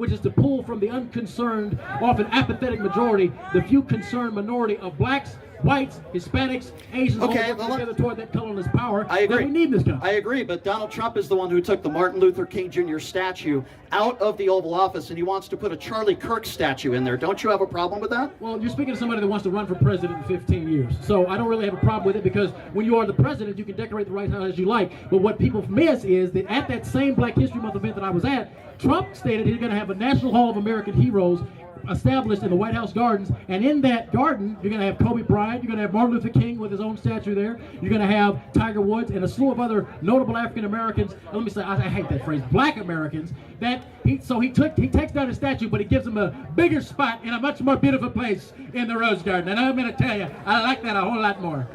which is to pull from the unconcerned, often apathetic majority, the few concerned minority of blacks, whites, Hispanics, Asians, all working together toward that colorless power I agree. that we need in this country. I agree, but Donald Trump is the one who took the Martin Luther King Jr. statue out of the Oval Office, and he wants to put a Charlie Kirk statue in there. Don't you have a problem with that? Well, you're speaking to somebody that wants to run for president in 15 years. So I don't really have a problem with it, because when you are the president, you can decorate the White House as you like. But what people miss is that at that same Black History Month event that I was at, Trump stated he's going to have a National Hall of American Heroes established in the White House gardens, and in that garden you're going to have Kobe Bryant, you're going to have Martin Luther King with his own statue there, you're going to have Tiger Woods and a slew of other notable African Americans. Let me say, I hate that phrase, Black Americans. That he takes down his statue, but he gives him a bigger spot in a much more beautiful place in the Rose Garden. And I'm going to tell you, I like that a whole lot more.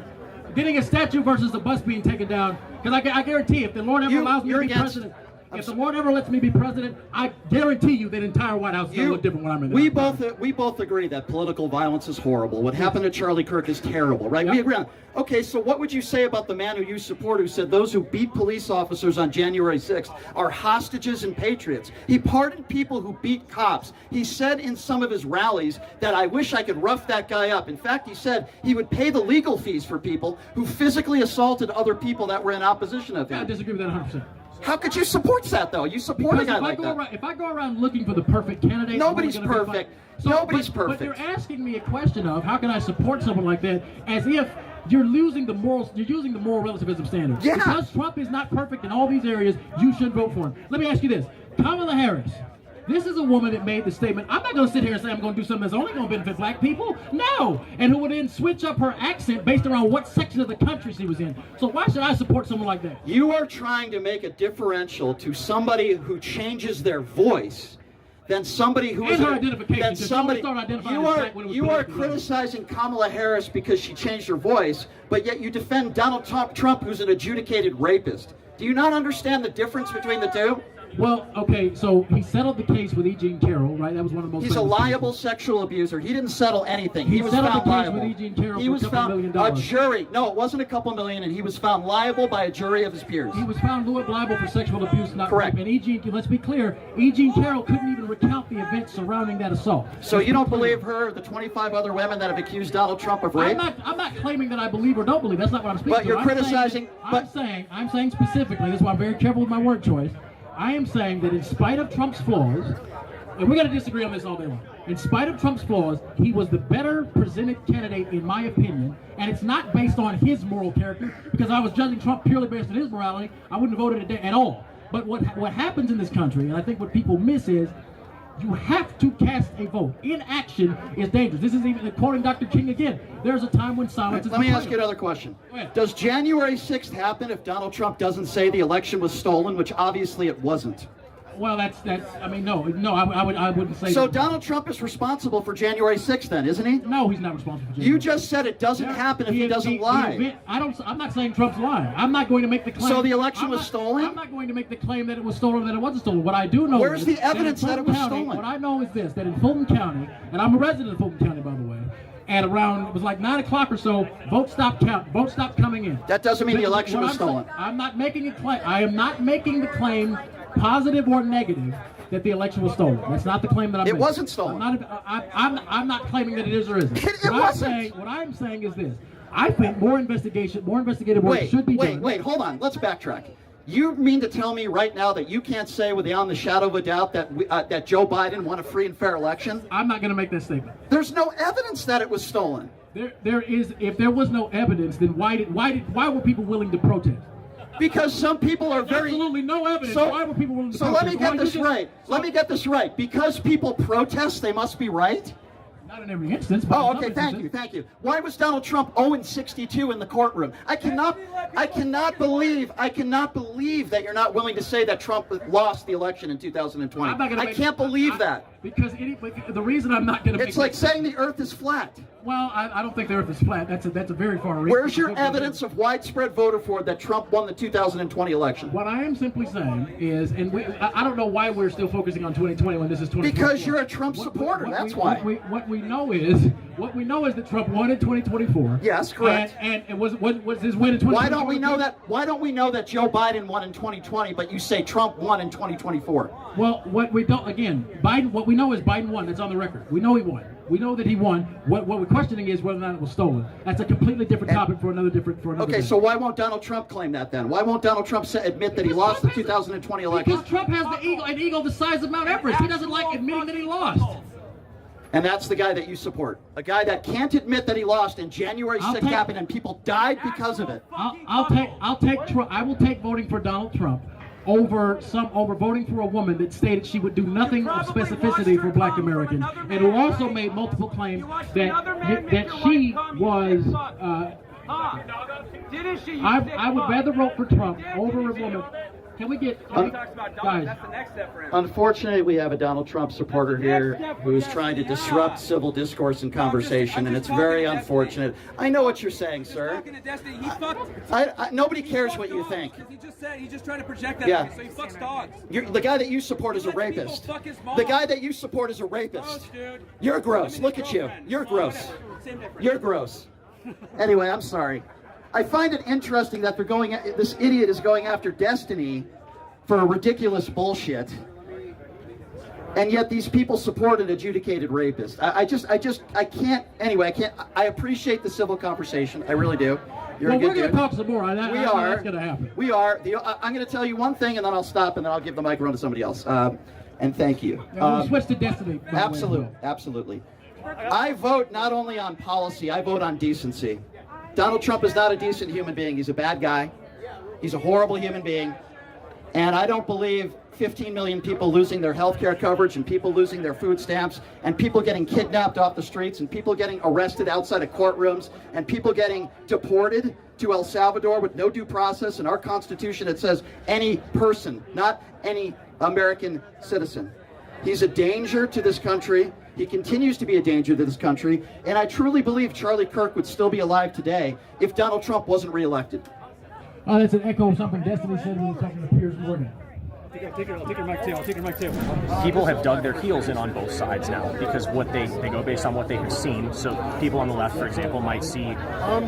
Getting a statue versus a bus being taken down, because I guarantee if the Lord ever allows me to be president, if the Lord ever lets me be president, I guarantee you that entire White House is going to look different when I'm in there. We both agree that political violence is horrible. What happened to Charlie Kirk is terrible, right? Yep. We agree on. Okay, so what would you say about the man who you support, who said those who beat police officers on January 6th are hostages and patriots? He pardoned people who beat cops. He said in some of his rallies that I wish I could rough that guy up. In fact, he said he would pay the legal fees for people who physically assaulted other people that were in opposition of him. I disagree with that 100%. How could you support that, though? You support a guy like that. If I go around looking for the perfect candidate, nobody's perfect. Nobody's perfect. But you're asking me a question of how can I support someone like that, as if you're losing the morals. You're using the moral relativism standard. Yeah. Because Trump is not perfect in all these areas, you should vote for him. Let me ask you this: Kamala Harris. This is a woman that made the statement, I'm not going to sit here and say I'm going to do something that's only going to benefit black people. No. And who would then switch up her accent based around what section of the country she was in. So why should I support someone like that? You are trying to make a differential to somebody who changes their voice than somebody who is... her identification. Than somebody, you are criticizing Kamala Harris because she changed her voice, but yet you defend Donald Trump, who's an adjudicated rapist. Do you not understand the difference between the two? Well, okay, so he settled the case with E. Jean Carroll, right? That was one of the most... He's a liable sexual abuser. He didn't settle anything. He was found liable. With E. Jean Carroll he was for $2 million. A jury. No, it wasn't a couple million, and he was found liable by a jury of his peers. He was found liable for sexual abuse, not correct. Rape. And E. Jean, let's be clear, E. Jean Carroll couldn't even recount the events surrounding that assault. So you don't believe her, the 25 other women that have accused Donald Trump of rape? I'm not claiming that I believe or don't believe. That's not what I'm speaking to. But you're criticizing... I'm saying specifically, this is why I'm very careful with my word choice. I am saying that in spite of Trump's flaws, and we're going to disagree on this all day long, in spite of Trump's flaws, he was the better presented candidate in my opinion, and it's not based on his moral character, because I was judging Trump purely based on his morality, I wouldn't have voted at all. But what happens in this country, and I think what people miss is, you have to cast a vote. Inaction is dangerous. This is even, quoting Dr. King again, there's a time when silence is... Let me ask you another question. Does January 6th happen if Donald Trump doesn't say the election was stolen, which obviously it wasn't? Well, I mean, no, I wouldn't say so that. Donald Trump is responsible for January 6th then, isn't he? No, he's not responsible for January. You just said it doesn't happen if he doesn't lie. I'm not saying Trump's lying. I'm not going to make the claim. So the election was stolen? I'm not going to make the claim that it was stolen or that it wasn't stolen. What I do know Where's the evidence that it was stolen? What I know is this, that in Fulton County, and I'm a resident of Fulton County, by the way, at around, it was like 9 o'clock or so, votes stopped coming in. That doesn't mean the election was stolen. I'm not making a claim. I am not making the claim, positive or negative, that the election was stolen. That's not the claim that I'm making. It wasn't stolen. I'm not claiming that it is or isn't. It wasn't. What I'm saying is this. I think more investigative work should be done. Wait, hold on. Let's backtrack. You mean to tell me right now that you can't say beyond the shadow of a doubt that that Joe Biden won a free and fair election? I'm not going to make that statement. There's no evidence that it was stolen. There is. If there was no evidence, then why were people willing to protest? Because some people are very... Absolutely no evidence. So, why were people willing to protest? So let me get this right. Let me get this right. Because people protest, they must be right? Not in every instance. But oh, okay. Thank you. Why was Donald Trump 0-62 in the courtroom? I cannot believe that you're not willing to say that Trump lost the election in 2020. I can't believe that. Because the reason I'm not going to... It's like saying the Earth is flat. Well, I don't think the Earth is flat. That's a very far reach. Where's your evidence of widespread voter fraud that Trump won the 2020 election? What I am simply saying is, and I don't know why we're still focusing on 2020 when this is 2020. Because you're a Trump supporter. That's why. What we know is What we know is that Trump won in 2024. Yes, correct. And was his win in 2024? Why don't we know that? Why don't we know that Joe Biden won in 2020, but you say Trump won in 2024? Well, what we don't, again, Biden. What we know is Biden won. That's on the record. We know he won. We know that he won. What we're questioning is whether or not it was stolen. That's a completely different topic for another Okay, so why won't Donald Trump claim that then? Why won't Donald Trump admit that he lost the 2020 election? Because Trump has an eagle the size of Mount Everest. He doesn't like admitting that he lost. And that's the guy that you support. A guy that can't admit that he lost and January 6th happened and people died because of it. I will take voting for Donald Trump over voting for a woman that stated she would do nothing of specificity for Black Americans, and who also made multiple claims that she was. I would rather vote for Trump over a woman. Can we get guys? That's the next step for him. Unfortunately, we have a Donald Trump supporter here who is trying to disrupt civil discourse and conversation, and it's very unfortunate. I know what you're saying, sir. Nobody cares what you think. He just tried to project that. Yeah. So he fucks dogs. The guy that you support is a rapist. The guy that you support is a rapist. You're gross. Look at you. You're gross. You're gross. Anyway, I'm sorry. I find it interesting that this idiot is going after Destiny for ridiculous bullshit, and yet these people support an adjudicated rapist. I can't. Anyway, I can't. I appreciate the civil conversation. I really do. You're a good dude. We're going to talk some more. That's going to happen. We are. I'm going to tell you one thing, and then I'll stop, and then I'll give the microphone to somebody else. And thank you. We'll switch to Destiny. Absolutely. I vote not only on policy. I vote on decency. Donald Trump is not a decent human being. He's a bad guy. He's a horrible human being. And I don't believe 15 million people losing their health care coverage, and people losing their food stamps, and people getting kidnapped off the streets, and people getting arrested outside of courtrooms, and people getting deported to El Salvador with no due process. In our Constitution, it says any person, not any American citizen. He's a danger to this country. He continues to be a danger to this country, and I truly believe Charlie Kirk would still be alive today if Donald Trump wasn't reelected. Oh, that's an echo of something Destiny said when he was talking to Piers Morgan. Take your mic too. People have dug their heels in on both sides now because they go based on what they have seen. So people on the left, for example, might see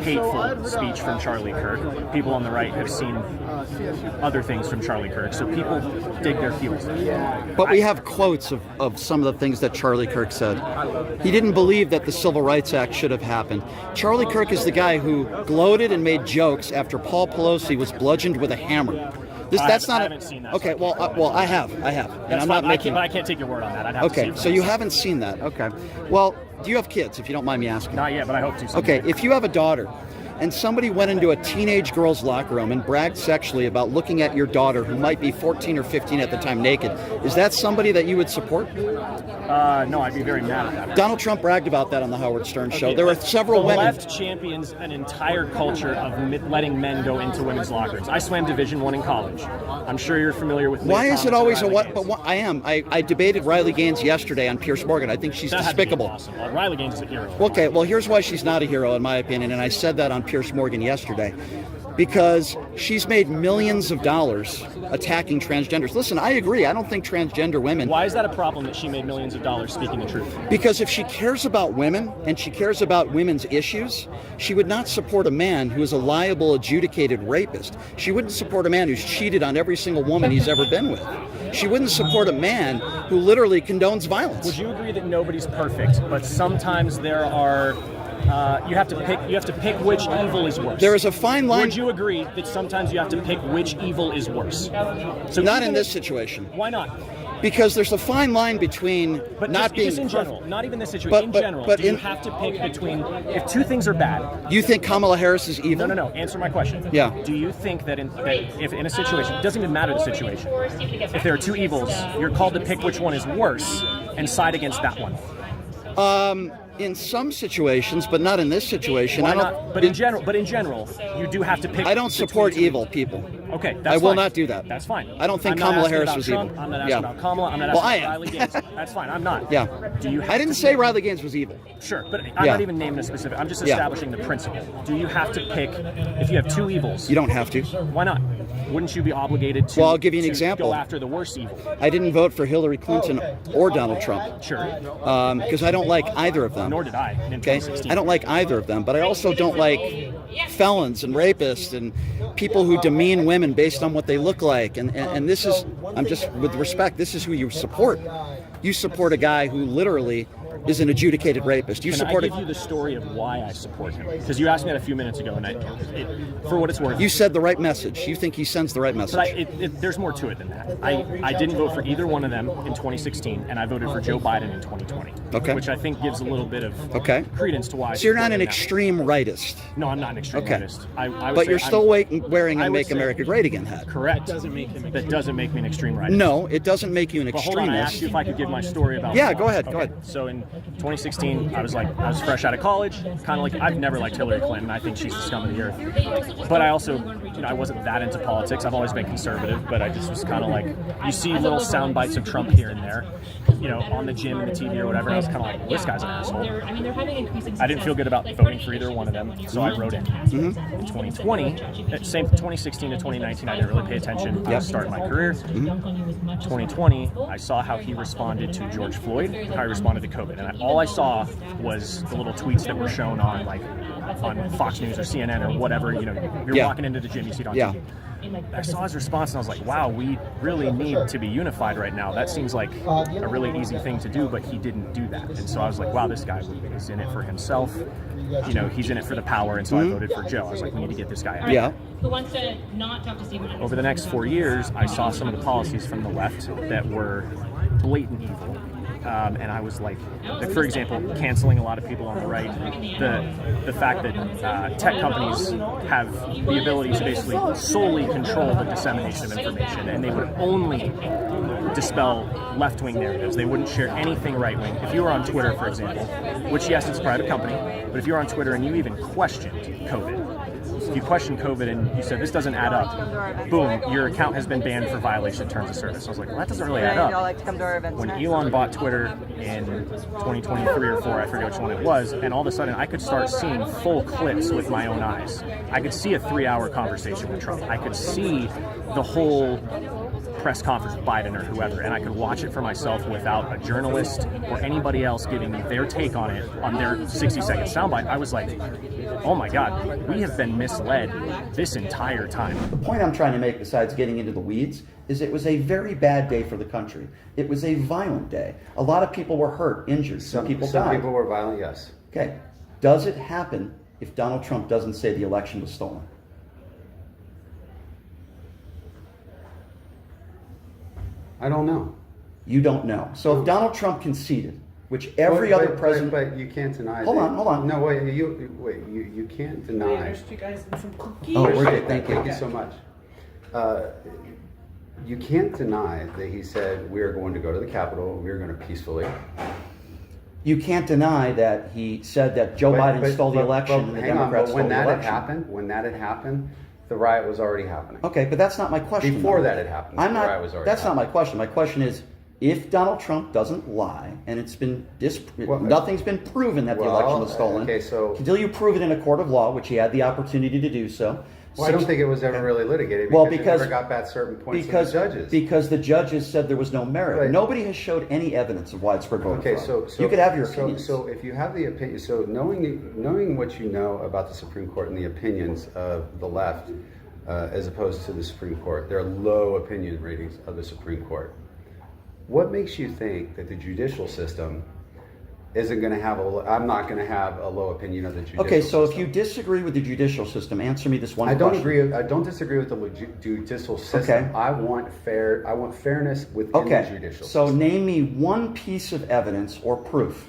hateful speech from Charlie Kirk. People on the right have seen other things from Charlie Kirk. So people dig their heels in. But we have quotes of some of the things that Charlie Kirk said. He didn't believe that the Civil Rights Act should have happened. Charlie Kirk is the guy who gloated and made jokes after Paul Pelosi was bludgeoned with a hammer. I haven't seen that. Okay, I have. And I'm not making. But I can't take your word on that. I'd have to see so you haven't seen that. Okay. Well, do you have kids, if you don't mind me asking? Not yet, but I hope to someday. Okay, if you have a daughter, and somebody went into a teenage girl's locker room and bragged sexually about looking at your daughter, who might be 14 or 15 at the time, naked, is that somebody that you would support? No, I'd be very mad at that. Donald Trump bragged about that on the Howard Stern show. There were several women. The left champions an entire culture of letting men go into women's locker rooms. I swam Division I in college. I'm sure you're familiar with. Why is it always a what? But what, I am. I debated Riley Gaines yesterday on Piers Morgan. I think she's despicable. Awesome. Riley Gaines is a hero. Okay, well, here's why she's not a hero, in my opinion, and I said that on Piers Morgan yesterday. Because she's made millions of dollars attacking transgenders. Listen, I agree. I don't think transgender women... Why is that a problem that she made millions of dollars speaking the truth? Because if she cares about women and she cares about women's issues, she would not support a man who is a liable, adjudicated rapist. She wouldn't support a man who's cheated on every single woman he's ever been with. She wouldn't support a man who literally condones violence. Would you agree that nobody's perfect, but sometimes there are... you have to pick which evil is worse. There is a fine line. Would you agree that sometimes you have to pick which evil is worse? So not in this situation. Why not? Because there's a fine line between not being just in general, not even this situation. Do you have to pick between if two things are bad? You think Kamala Harris is evil? No. Answer my question. Yeah. Do you think that if in a situation, it doesn't even matter the situation, if there are two evils, you're called to pick which one is worse and side against that one? In some situations, but not in this situation. Why not? But in general, you do have to pick. I don't support evil people. Okay, that's I will fine. not do that. That's fine. I don't think I'm not Kamala asking Harris about was Trump. evil. I'm not asking about Kamala. I'm not Well, asking I am. about Riley Gaines. That's fine. I'm not. Yeah. Do you have I didn't to say pick- Riley Gaines was evil. Sure, but I'm Yeah. not even naming a specific. I'm just Yeah. establishing the principle. Do you have to pick if you have two evils? You don't have to. Why not? Wouldn't you be obligated to? Well, I'll give you an to example. Go after the worst evil. I didn't vote for Hillary Clinton or Donald Trump Sure. because I don't like either of them. Nor did I in Okay, 2016. I don't like either of them, but I also don't like felons and rapists and people who demean women based on what they look like. And this is, I'm just, with respect, this is who you support. You support a guy who literally is an adjudicated rapist. You Can support I give you the story of why I support him? Because you asked me that a few minutes ago, and for what it's worth, You said the right message. You think he sends the right message. but there's more to it than that. I didn't vote for either one of them in 2016, and I voted for Joe Biden in 2020. Okay. Which I think gives a little bit of Okay. credence to why. So you're not support an him now. extreme rightist. No, I'm not an extreme Okay. rightist. I would But say you're still wearing I a would Make say- America Great Again hat. Correct. That doesn't make me an extreme rightist. No, it doesn't make you an But hold on, I asked extremist. you if I could give my story about. Yeah, go ahead, Okay. go ahead. So in 2016, I was fresh out of college, kind of like I've never liked Hillary Clinton. I think she's the scum of the earth. But I also, I wasn't that into politics. I've always been conservative, but I just was kind of like, you see little sound bites of Trump here and there, on the gym and the TV or whatever. And I was kind of like, this guy's an asshole. I didn't feel good about voting for either one of them, so I wrote in. In 2020, same 2016 to 2019, I didn't really pay attention. I was starting my career. 2020, I saw how he responded to George Floyd, and how he responded to COVID, and all I saw was the little tweets that were shown on Fox News or CNN or whatever. You're walking into the gym, you see it on TV. I saw his response and I was like, wow, we really need to be unified right now. That seems like a really easy thing to do, but he didn't do that. And so I was like, wow, this guy is in it for himself. He's in it for the power, and so I voted for Joe. I was like, we need to get this guy out. Yeah. Who wants to not talk to Stephen? Over the next 4 years, I saw some of the policies from the left that were blatant evil. And I was like, for example, canceling a lot of people on the right. The fact that tech companies have the ability to basically solely control the dissemination of information, and they would only dispel left-wing narratives. They wouldn't share anything right-wing. If you were on Twitter, for example, which yes, it's a private company, but if you're on Twitter and you even questioned COVID, if you questioned COVID and you said this doesn't add up, boom, your account has been banned for violation of terms of service. I was like, well, that doesn't really add up. When Elon bought Twitter in 2023 or 4, I forget which one it was, and all of a sudden I could start seeing full clips with my own eyes. I could see a 3-hour conversation with Trump. I could see the whole press conference with Biden or whoever, and I could watch it for myself without a journalist or anybody else giving me their take on it on their 60-second soundbite. I was like, oh my God, we have been misled this entire time. The point I'm trying to make, besides getting into the weeds, is it was a very bad day for the country. It was a violent day. A lot of people were hurt, injured. Some people died. Some people were violent, yes. Okay. Does it happen if Donald Trump doesn't say the election was stolen? I don't know. You don't know. So if Donald Trump conceded, which every other president... But you can't deny... Hold on. No, wait, you can't deny... There's two guys and some cookies. Oh, we're good. Thank you. Thank you so much. You can't deny that he said, we are going to go to the Capitol, we are going to peacefully... You can't deny that he said that Joe Biden stole the election and the Democrats stole the election. When that had happened, the riot was already happening. Okay, but that's not my question. Before though. that had happened, the riot was already That's not happening. my question. My question is, if Donald Trump doesn't lie, and it's been nothing's been proven that the election was stolen, okay, so until you prove it in a court of law, which he had the opportunity to do so. Well, I don't think it was ever really litigated Well, because it never got past certain points of the judges. Because the judges said there was no merit. Right. Nobody has showed any evidence of widespread voter Okay, fraud. so you could have your opinions. So if you have the opinion, so knowing what you know about the Supreme Court and the opinions of the left, as opposed to the Supreme Court, there are low opinion ratings of the Supreme Court. What makes you think that the judicial system isn't going to have I'm not going to have a low opinion of the judicial system? Okay, so if you disagree with the judicial system, answer me this one I question. I don't disagree with the judicial system. Okay. I want fairness within the judicial system. So name me one piece of evidence or proof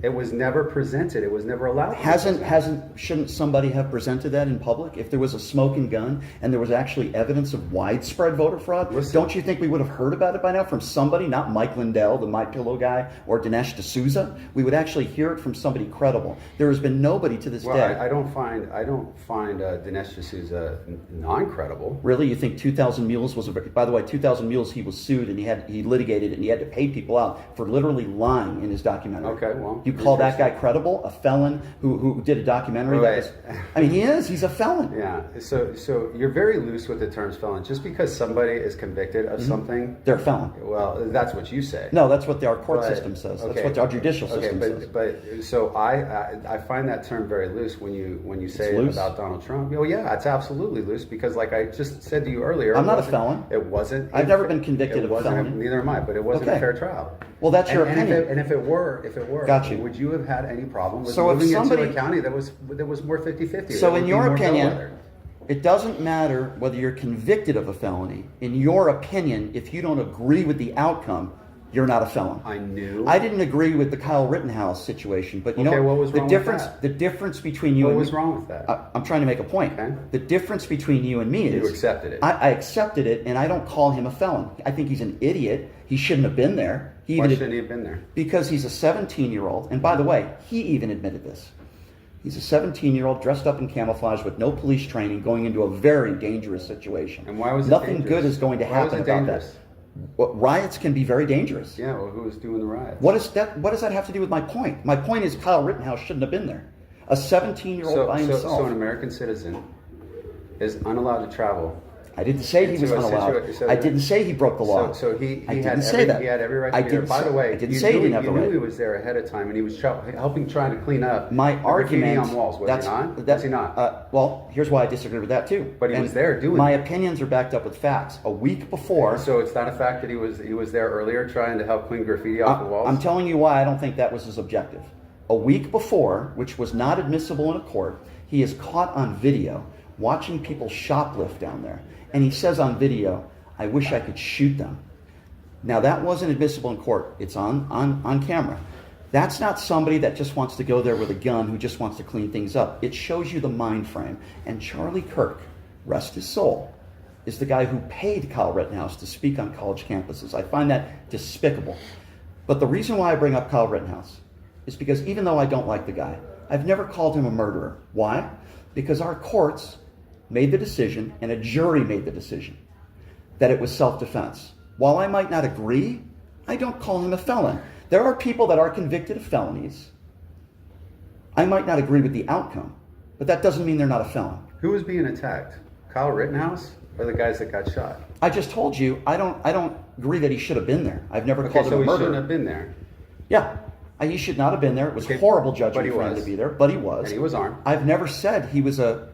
It was never presented. It was never allowed. To be presented. Shouldn't somebody have presented that in public? If there was a smoking gun and there was actually evidence of widespread voter fraud, don't you think we would have heard about it by now from somebody, not Mike Lindell, the My Pillow guy, or Dinesh D'Souza? We would actually hear it from somebody credible. There has been nobody to this day. I don't find Dinesh D'Souza non-credible. Really, you think 2,000 Mules was by the way, 2,000 Mules, he was sued and he litigated it and he had to pay people out for literally lying in his documentary. Okay, well. You call that guy credible? A felon who did a documentary? He's a felon. Yeah. So you're very loose with the terms felon. Just because somebody is convicted of something, they're a felon. Well, that's what you say. No, that's what our court system says. That's what our judicial system says. But so I find that term very loose when you say it about Donald Trump. Well, yeah, it's absolutely loose because, like I just said to you earlier, I'm not a felon. It wasn't. I've never been convicted of felony. Neither am I. But it wasn't a fair trial. Well, that's your opinion. And if it were, got you. Would you have had any problem with moving into a county that was more 50-50? So in your opinion, it doesn't matter whether you're convicted of a felony. In your opinion, if you don't agree with the outcome, you're not a felon. I didn't agree with the Kyle Rittenhouse situation, but you know what was wrong with that? The difference between you and me. What was wrong with that? I'm trying to make a point. Okay. The difference between you and me is you accepted it. I accepted it, and I don't call him a felon. I think he's an idiot. He shouldn't have been there. Why shouldn't he have been there? Because he's a 17-year-old, and by the way, he even admitted this. He's a 17-year-old dressed up in camouflage with no police training, going into a very dangerous situation. And why was it Nothing dangerous? good is going to happen about that. Well, riots can be very dangerous. Yeah, well, who was doing the riots? What does that have to do with my point? My point is Kyle Rittenhouse shouldn't have been there. A 17-year-old by himself. So an American citizen is unallowed to travel. I didn't say he was unallowed. I didn't say he broke the law. So he didn't had say that. He had every right to be there. By the way, I didn't say he didn't have the right. You knew he was there ahead of time, and he was trying to clean up my argument on walls. Was he not? Well, here's why I disagree with that too. But he was there doing. My opinions are backed up with facts. A week before. So it's not a fact that he was there earlier trying to help clean graffiti off the walls. I'm telling you why I don't think that was his objective. A week before, which was not admissible in a court, he is caught on video watching people shoplift down there. And he says on video, I wish I could shoot them. Now that wasn't admissible in court. It's on camera. That's not somebody that just wants to go there with a gun who just wants to clean things up. It shows you the mind frame. And Charlie Kirk, rest his soul, is the guy who paid Kyle Rittenhouse to speak on college campuses. I find that despicable. But the reason why I bring up Kyle Rittenhouse is because even though I don't like the guy, I've never called him a murderer. Why? Because our courts made the decision, and a jury made the decision, that it was self-defense. While I might not agree, I don't call him a felon. There are people that are convicted of felonies. I might not agree with the outcome, but that doesn't mean they're not a felon. Who was being attacked? Kyle Rittenhouse or the guys that got shot? I just told you, I don't agree that he should have been there. I've never called him a murderer. So he shouldn't have been there. Yeah. He should not have been there. It was horrible judgment for him to be there, but he was. And he was armed. I've never said he was a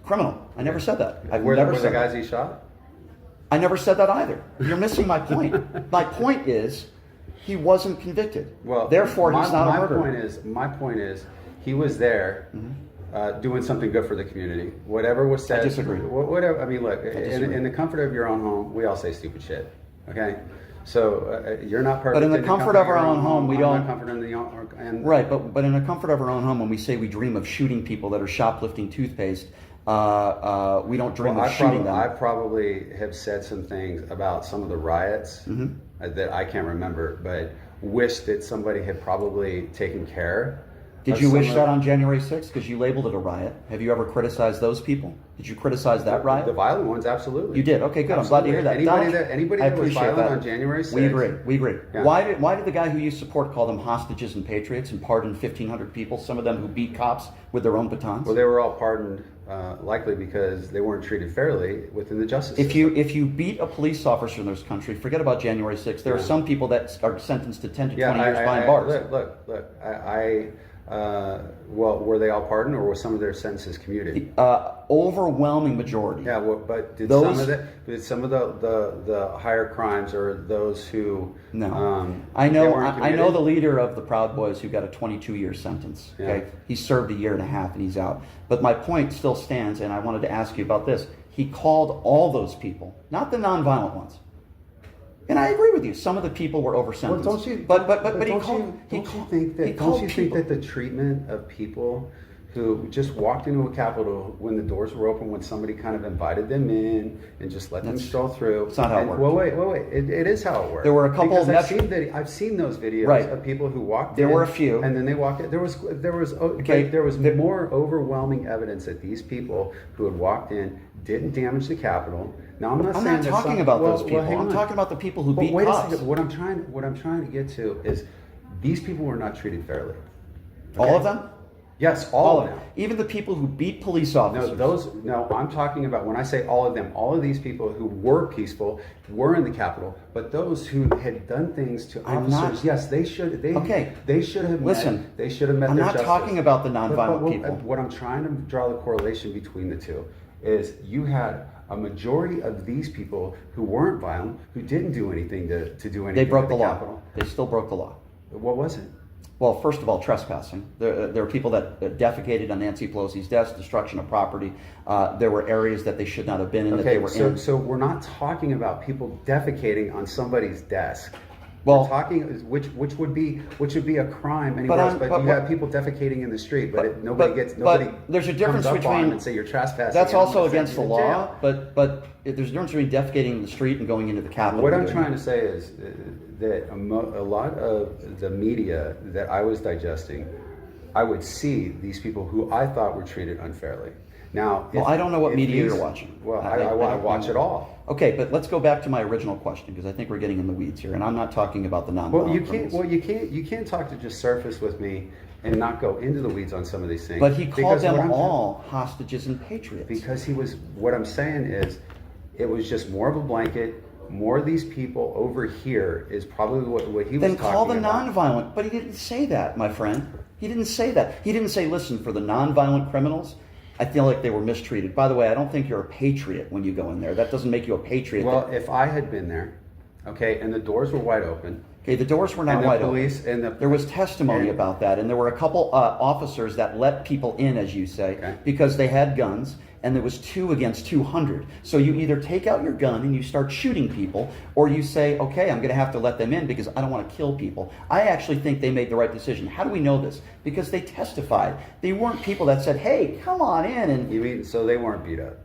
criminal. I never said that. Were the guys he shot? I never said that either. You're missing my point. My point is, he wasn't convicted. Well, therefore, he's not a murderer. My point is, he was there doing something good for the community. Whatever was said. I disagree. Whatever. I mean, look, in the comfort of your own home, we all say stupid shit. Okay. So you're not perfect. But in the comfort of our own home, we don't. Right, but in the comfort of our own home, when we say we dream of shooting people that are shoplifting toothpaste, we don't dream of shooting them. I probably have said some things about some of the riots that I can't remember, but wish that somebody had probably taken care. Did you wish that on January 6th? Because you labeled it a riot. Have you ever criticized those people? Did you criticize that riot? The violent ones, absolutely. You did. Okay, good. Absolutely. I'm glad to hear that. Anybody that was violent on January 6th. We agree. Yeah. Why did the guy who you support call them hostages and patriots and pardon 1,500 people, some of them who beat cops with their own batons? Well, they were all pardoned likely because they weren't treated fairly within the justice system. If you beat a police officer in this country, forget about January 6th. There are some people that are sentenced to 10 to 20 years behind bars. Well, were they all pardoned, or were some of their sentences commuted? Overwhelming majority. Yeah, well, but did some of the higher crimes, or those who? No. I know the leader of the Proud Boys who got a 22-year sentence. Okay, Yeah. He served a year and a half and he's out. But my point still stands, and I wanted to ask you about this. He called all those people, not the nonviolent ones, And I agree with you. Some of the people were over Well, sentenced. don't you? But don't he you, called. don't you think that? He Don't called you think people. that the treatment of people who just walked into a Capitol when the doors were open, when somebody kind of invited them in and just let them stroll through? That's not how it worked. Well, wait. It is how it worked. There were a couple because of I've seen those videos Right. of people who walked There in. were a few. And then they walked in. There was more overwhelming evidence that these people who had walked in didn't damage the Capitol. Now I'm not I'm saying not that talking about those people. hang I'm on. talking about the people who But beat wait cops. a second. What I'm trying to get to is these people were not treated fairly. All of them? Yes, all of them. Even the people who beat police officers. No, I'm talking about, when I say all of them, all of these people who were peaceful, were in the Capitol, but those who had done things to officers, yes, they should have met. They should have I'm their not justice. talking about the nonviolent people. What I'm trying to draw the correlation between the two is you had a majority of these people who weren't violent, who didn't do anything to do anything. They broke at the law. Capitol. They still broke the law. What was it? Well, first of all, trespassing. There were people that defecated on Nancy Pelosi's desk, destruction of property. There were areas that they should not have been in that they were in. So we're not talking about people defecating on somebody's desk. Well, we're talking which would be a crime anywhere else. But you have people defecating in the street, but nobody. There's a difference comes up on between. and say you're trespassing. That's and I'm also gonna send against you the to law. jail. But there's a difference between defecating in the street and going into the Capitol. What I'm trying to say is that a lot of the media that I was digesting, I would see these people who I thought were treated unfairly. Now, I don't know what media you're watching. Well, I watch it all. Okay, but let's go back to my original question, because I think we're getting in the weeds here, and I'm not talking about the nonviolent criminals. You can't talk to just surface with me and not go into the weeds on some of these things. But he called them all hostages and patriots. Because what I'm saying is, it was just more of a blanket. More of these people over here is probably what he was talking about. Then call the nonviolent. But he didn't say that, my friend. He didn't say that. He didn't say, listen, for the nonviolent criminals, I feel like they were mistreated. By the way, I don't think you're a patriot when you go in there. That doesn't make you a patriot. Well, if I had been there, okay, and the doors were wide open. Okay, the doors were not wide open. There was testimony about that, and there were a couple officers that let people in, as you say, because they had guns, and there was 2 against 200. So you either take out your gun and you start shooting people, or you say, okay, I'm going to have to let them in because I don't want to kill people. I actually think they made the right decision. How do we know this? Because they testified. They weren't people that said, hey, come on in. And you mean, so they weren't beat up?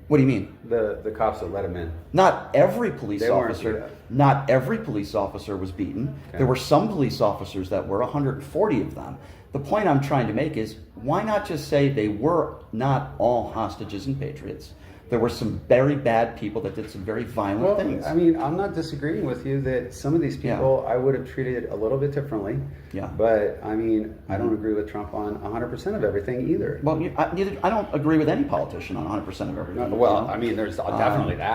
What do you mean? The cops that let them in. Not every police officer. Beat up. Not every police officer was beaten. Okay. There were some police officers that were, 140 of them. The point I'm trying to make is, why not just say they were not all hostages and patriots? There were some very bad people that did some very violent things. I mean, I'm not disagreeing with you that some of these people I would have treated a little bit differently. Yeah. But, I mean, I don't agree with Trump on 100% of everything either. Well, I don't agree with any politician on 100% of everything. Well, I mean, there's definitely that.